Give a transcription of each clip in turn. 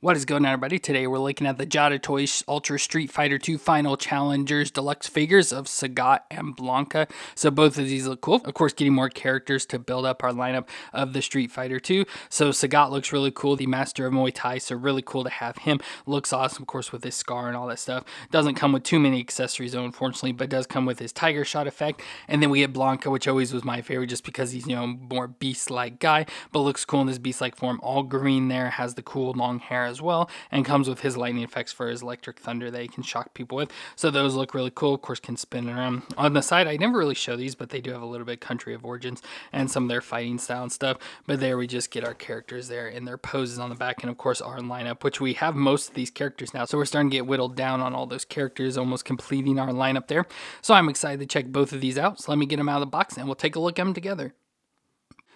What is going on, everybody? Today we're looking at the Jada Ultra Street Fighter 2 Final Challengers Deluxe figures of Sagat and Blanka. So both of these look cool. Of course, getting more characters to build up our lineup of the Street Fighter 2. So Sagat looks really cool, the master of Muay Thai, so really cool to have him. Looks awesome, of course, with his scar and all that stuff. Doesn't come with too many accessories, though, unfortunately, but does come with his tiger shot effect. And then we get Blanka, which always was my favorite just because he's, more beast-like guy, but looks cool in this beast-like form. All green there, has the cool long hair as well, and comes with his lightning effects for his electric thunder that he can shock people with. So those look really cool. Of course, can spin around. On the side, I never really show these, but they do have a little bit country of origins and some of their fighting style and stuff. But there we just get our characters there in their poses on the back, and of course our lineup, which we have most of these characters now. So we're starting to get whittled down on all those characters, almost completing our lineup there. So I'm excited to check both of these out. So let me get them out of the box and we'll take a look at them together.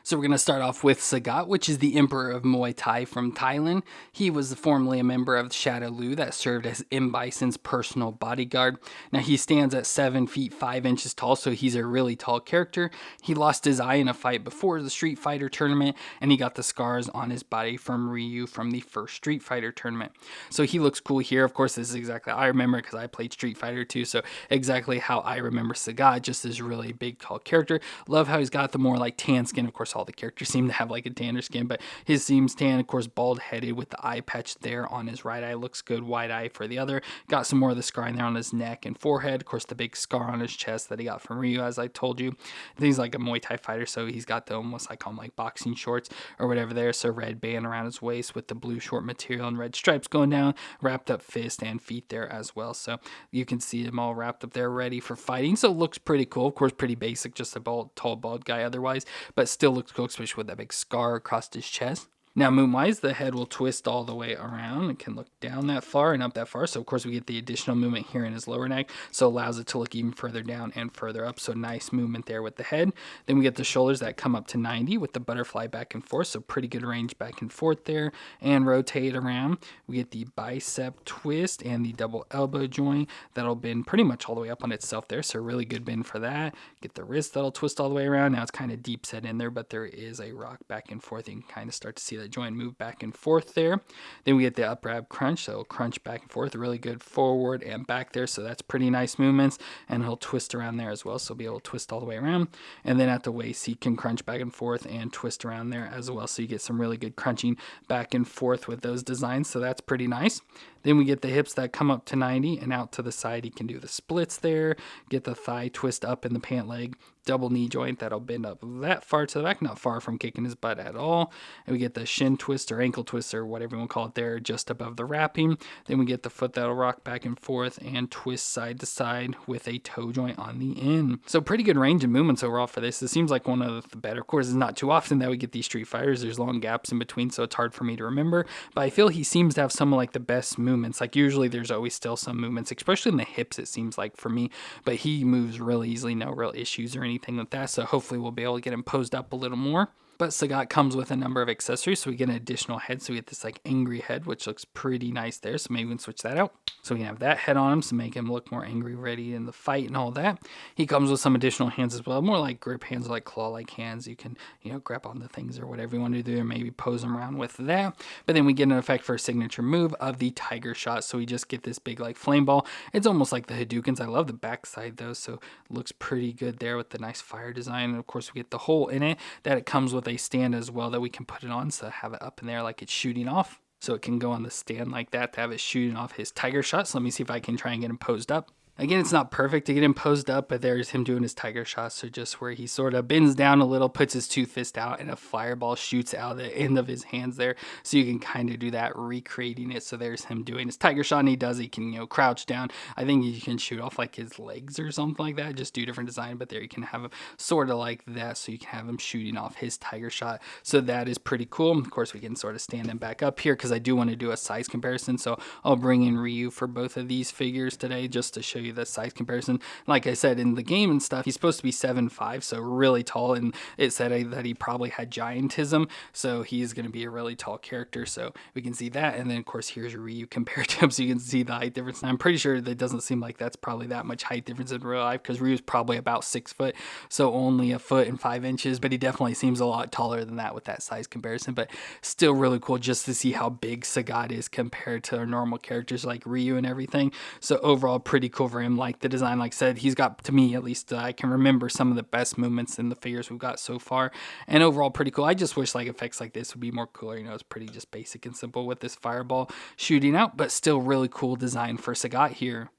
So we're going to start off with Sagat, which is the Emperor of Muay Thai from Thailand. He was formerly a member of Shadow Lu that served as M. Bison's personal bodyguard. Now he stands at 7 feet 5 inches tall, so he's a really tall character. He lost his eye in a fight before the Street Fighter tournament, and he got the scars on his body from Ryu from the first Street Fighter tournament. So he looks cool here. Of course, this is exactly how I remember because I played Street Fighter too, so exactly how I remember Sagat, just this really big, tall character. Love how he's got the more like tan skin. Of course, all the characters seem to have like a tanner skin, but his seems tan, of course, bald headed with the eye patch there on his right eye. Looks good. White eye for the other. Got some more of the scarring there on his neck and forehead. Of course, the big scar on his chest that he got from Ryu, as I told you. He's like a Muay Thai fighter, so he's got the almost, I call them like boxing shorts or whatever there. So red band around his waist with the blue short material and red stripes going down, wrapped up fist and feet there as well. So you can see him all wrapped up there ready for fighting. So it looks pretty cool. Of course, pretty basic, just a tall, bald guy otherwise, but still looks cool, especially with that big scar across his chest. Now, moon-wise, the head will twist all the way around. It can look down that far and up that far. So, of course, we get the additional movement here in his lower neck. So, it allows it to look even further down and further up. So, nice movement there with the head. Then we get the shoulders that come up to 90 with the butterfly back and forth. So, pretty good range back and forth there. And rotate around. We get the bicep twist and the double elbow joint. That'll bend pretty much all the way up on itself there. So, really good bend for that. Get the wrist that'll twist all the way around. Now, it's kind of deep set in there, but there is a rock back and forth. You can kind of start to see that joint move back and forth there. Then we get the up grab crunch, so crunch back and forth, really good forward and back there, so that's pretty nice movements. And he'll twist around there as well, so be able to twist all the way around. And then at the waist, he can crunch back and forth and twist around there as well, so you get some really good crunching back and forth with those designs, so that's pretty nice. Then we get the hips that come up to 90 and out to the side. He can do the splits there, get the thigh twist up in the pant leg, double knee joint that'll bend up that far to the back, not far from kicking his butt at all. And we get the shin twist or ankle twist or whatever you want to call it there, just above the wrapping. Then we get the foot that'll rock back and forth and twist side to side with a toe joint on the end. So pretty good range of movements overall for this. It seems like one of the better. Of course, it's not too often that we get these Street Fighters. There's long gaps in between, so it's hard for me to remember. But I feel he seems to have some of like the best movements. Like usually there's always still some movements, especially in the hips, it seems like for me. But he moves really easily, no real issues or anything like that. So hopefully we'll be able to get him posed up a little more. But Sagat comes with a number of accessories, so we get an additional head. So we get this like angry head, which looks pretty nice there. So maybe we can switch that out. So we can have that head on him to make him look more angry, ready in the fight and all that. He comes with some additional hands as well, more like grip hands, like claw-like hands. You can, grab on the things or whatever you want to do, or maybe pose them around with that. But then we get an effect for a signature move of the tiger shot. So we just get this big like flame ball. It's almost like the Hadoukens. I love the backside though, so it looks pretty good there with the nice fire design. And of course we get the hole in it that it comes with a stand as well that we can put it on, so have it up in there like it's shooting off, so it can go on the stand like that to have it shooting off his tiger shot. So let me see if I can try and get him posed up. Again, it's not perfect to get him posed up, but there's him doing his tiger shot. So just where he sort of bends down a little, puts his two fists out, and a fireball shoots out the end of his hands there. So you can kind of do that, recreating it. So there's him doing his tiger shot, and he can, crouch down. I think he can shoot off like his legs or something like that. Just do different design, but there you can have him sort of like that. So you can have him shooting off his tiger shot. So that is pretty cool. Of course, we can sort of stand him back up here because I do want to do a size comparison. So I'll bring in Ryu for both of these figures today just to show you you the size comparison. Like I said, in the game and stuff, he's supposed to be 7'5", so really tall, and it said that he probably had giantism, so he's going to be a really tall character, so we can see that. And then of course here's Ryu compared to him, so you can see the height difference. And I'm pretty sure that doesn't seem like that's probably that much height difference in real life, because Ryu's probably about 6 foot, so only 1'5" inches, but he definitely seems a lot taller than that with that size comparison. But still really cool just to see how big Sagat is compared to normal characters like Ryu and everything. So overall pretty cool for him. Like the design, like I said, he's got, to me at least, I can remember some of the best movements in the figures we've got so far, and overall pretty cool. I just wish like effects like this would be more cooler. You know, it's pretty just basic and simple with this fireball shooting out, but still really cool design for Sagat here.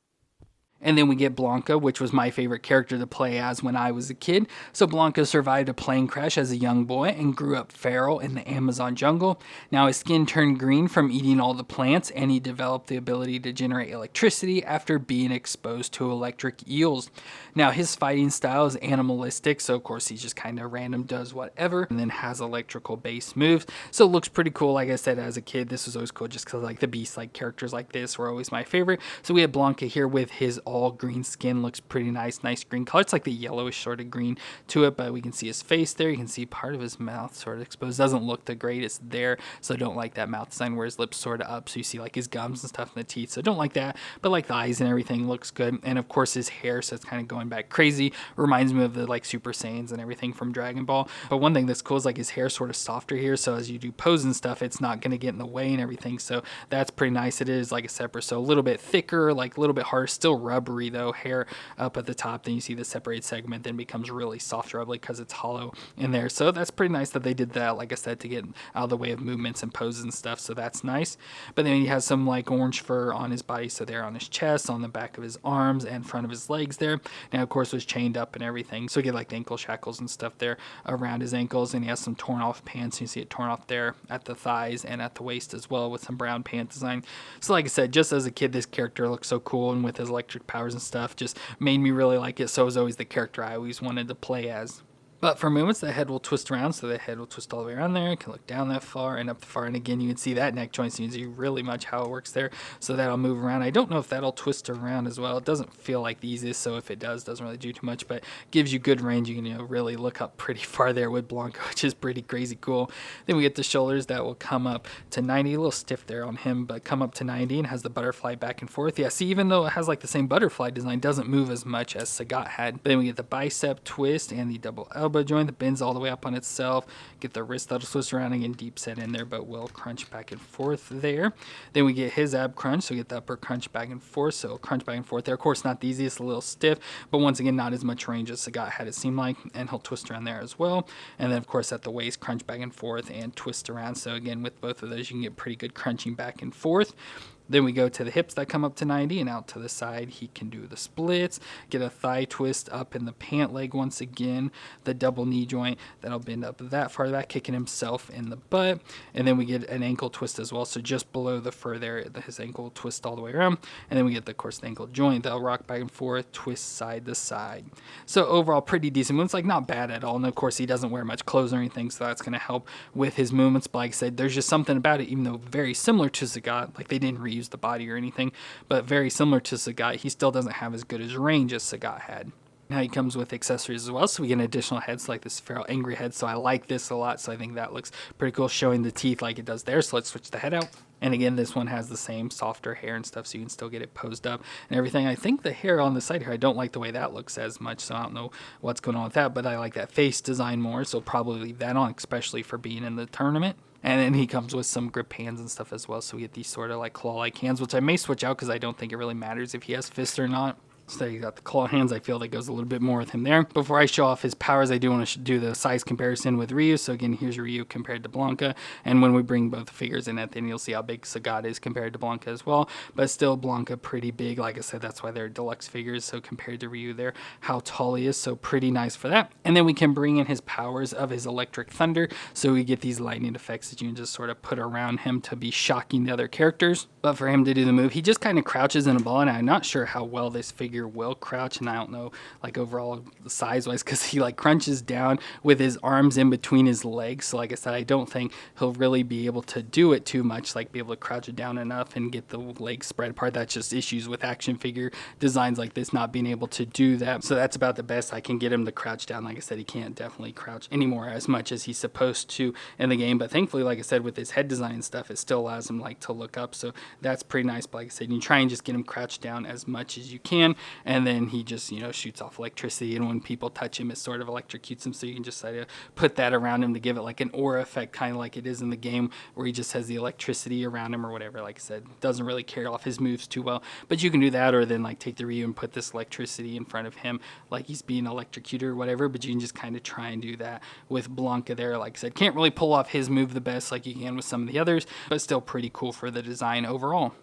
And then we get Blanka, which was my favorite character to play as when I was a kid. So Blanka survived a plane crash as a young boy and grew up feral in the Amazon jungle. Now his skin turned green from eating all the plants, and he developed the ability to generate electricity after being exposed to electric eels. Now his fighting style is animalistic, so of course he's just kind of random, does whatever, and then has electrical based moves. So it looks pretty cool. Like I said, as a kid, this was always cool just because like the beast-like characters like this were always my favorite. So we have Blanka here with his all green skin, looks pretty nice green color. It's like the yellowish sort of green to it, but we can see his face there. You can see part of his mouth sort of exposed. Doesn't look the greatest there, so don't like that mouth design where his lips sort of up, so you see like his gums and stuff in the teeth, so don't like that. But like the eyes and everything looks good, and of course his hair, so it's kind of going back crazy. Reminds me of the like Super Saiyans and everything from Dragon Ball. But one thing that's cool is like his hair sort of softer here, so as you do pose and stuff, it's not going to get in the way and everything, so that's pretty nice. It is like a separate, so a little bit thicker, like a little bit harder, still rubbery though, hair up at the top. Then you see the separated segment then becomes really soft rubbly because it's hollow in there, so that's pretty nice that they did that, like I said, to get out of the way of movements and poses and stuff, so that's nice. But then he has some like orange fur on his body, so there on his chest, on the back of his arms, and front of his legs there. Now of course was chained up and everything, so you get like the ankle shackles and stuff there around his ankles, and he has some torn off pants. You see it torn off there at the thighs and at the waist as well with some brown pant design. So like I said, just as a kid, this character looks so cool, and with his electric powers and stuff just made me really like it. So it was always the character I always wanted to play as. But for movements, the head will twist around, so the head will twist all the way around there. You can look down that far and up the far, and again, you can see that neck joint, so you can see really much how it works there. So that'll move around. I don't know if that'll twist around as well. It doesn't feel like the easiest, so if it does, doesn't really do too much, but gives you good range. You can really look up pretty far there with Blanka, which is pretty crazy cool. Then we get the shoulders that will come up to 90, a little stiff there on him, but come up to 90, and has the butterfly back and forth. Yeah, see, even though it has like the same butterfly design, doesn't move as much as Sagat had. But then we get the bicep twist and the double elbow joint that bends all the way up on itself. Get the wrist that'll twist around, again deep set in there, but will crunch back and forth there. Then we get his ab crunch, so we get the upper crunch back and forth, so crunch back and forth there. Of course not the easiest, a little stiff, but once again not as much range as Sagat had it seem like, and he'll twist around there as well. And then of course at the waist, crunch back and forth and twist around, so again with both of those you can get pretty good crunching back and forth. Then we go to the hips that come up to 90, and out to the side he can do the splits, get a thigh twist up in the pant leg once again, the double knee joint that'll bend up that far back, kicking himself in the butt. And then we get an ankle twist as well, so just below the fur there, his ankle twist all the way around. And then we get, of course, the ankle joint that'll rock back and forth, twist side to side. So overall pretty decent movements, like not bad at all. And of course he doesn't wear much clothes or anything, so that's going to help with his movements. But like I said, there's just something about it, even though very similar to Sagat, like they didn't reuse the body or anything, but very similar to Sagat, he still doesn't have as good as range as Sagat had. Now he comes with accessories as well, so we get additional heads like this feral angry head, so I like this a lot, so I think that looks pretty cool, showing the teeth like it does there. So let's switch the head out. And again, this one has the same softer hair and stuff, so you can still get it posed up and everything. I think the hair on the side here, I don't like the way that looks as much, so I don't know what's going on with that, but I like that face design more, so probably leave that on, especially for being in the tournament. And then he comes with some grip hands and stuff as well, so we get these sort of like claw-like hands, which I may switch out because I don't think it really matters if he has fists or not. So you got the claw hands. I feel that goes a little bit more with him there. Before I show off his powers, I do want to do the size comparison with Ryu. So again, here's Ryu compared to Blanka. And when we bring both figures in at the end, you'll see how big Sagat is compared to Blanka as well. But still, Blanka pretty big. Like I said, that's why they're deluxe figures. So compared to Ryu there, how tall he is. So pretty nice for that. And then we can bring in his powers of his electric thunder. So we get these lightning effects that you can just sort of put around him to be shocking the other characters. But for him to do the move, he just kind of crouches in a ball. And I'm not sure how well this figure figure will crouch, and I don't know like overall size wise, because he like crunches down with his arms in between his legs. So like I said, I don't think he'll really be able to do it too much, like be able to crouch it down enough and get the legs spread apart. That's just issues with action figure designs like this, not being able to do that. So that's about the best I can get him to crouch down. Like I said, he can't definitely crouch anymore as much as he's supposed to in the game, but thankfully, like I said, with his head design and stuff, it still allows him like to look up, so that's pretty nice. But like I said, you try and just get him crouched down as much as you can, and then he just, you know, shoots off electricity, and when people touch him, it sort of electrocutes him, so you can just try to put that around him to give it like an aura effect, kind of like it is in the game where he just has the electricity around him or whatever. Like I said, doesn't really carry off his moves too well, but you can do that, or then like take the Ryu and put this electricity in front of him like he's being electrocuted or whatever. But you can just kind of try and do that with Blanka there. Like I said, can't really pull off his move the best like you can with some of the others, but still pretty cool for the design overall.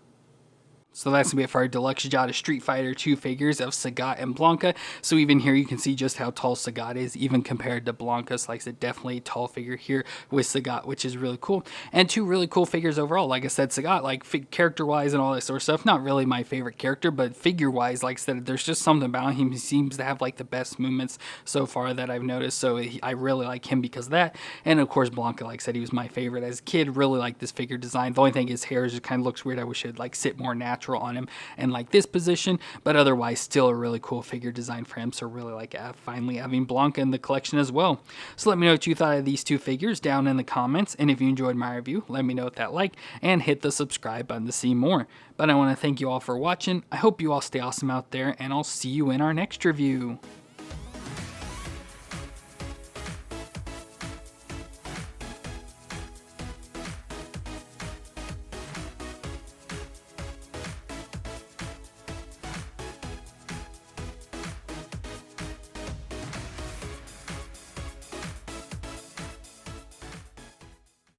So that's going to be it for our Deluxe Jada Street Fighter 2 figures of Sagat and Blanka. So even here you can see just how tall Sagat is, even compared to Blanka. So like I said, definitely a tall figure here with Sagat, which is really cool. And two really cool figures overall. Like I said, Sagat, like character-wise and all that sort of stuff, not really my favorite character, but figure-wise, like I said, there's just something about him. He seems to have like the best movements so far that I've noticed. So I really like him because of that. And of course, Blanka, like I said, he was my favorite as a kid. Really like this figure design. The only thing, his hair just kind of looks weird. I wish it'd like sit more natural on him and like this position, but otherwise still a really cool figure design for him. So really like finally having Blanka in the collection as well. So let me know what you thought of these two figures down in the comments, and if you enjoyed my review, let me know with that like and hit the subscribe button to see more. But I want to thank you all for watching. I hope you all stay awesome out there, and I'll see you in our next review.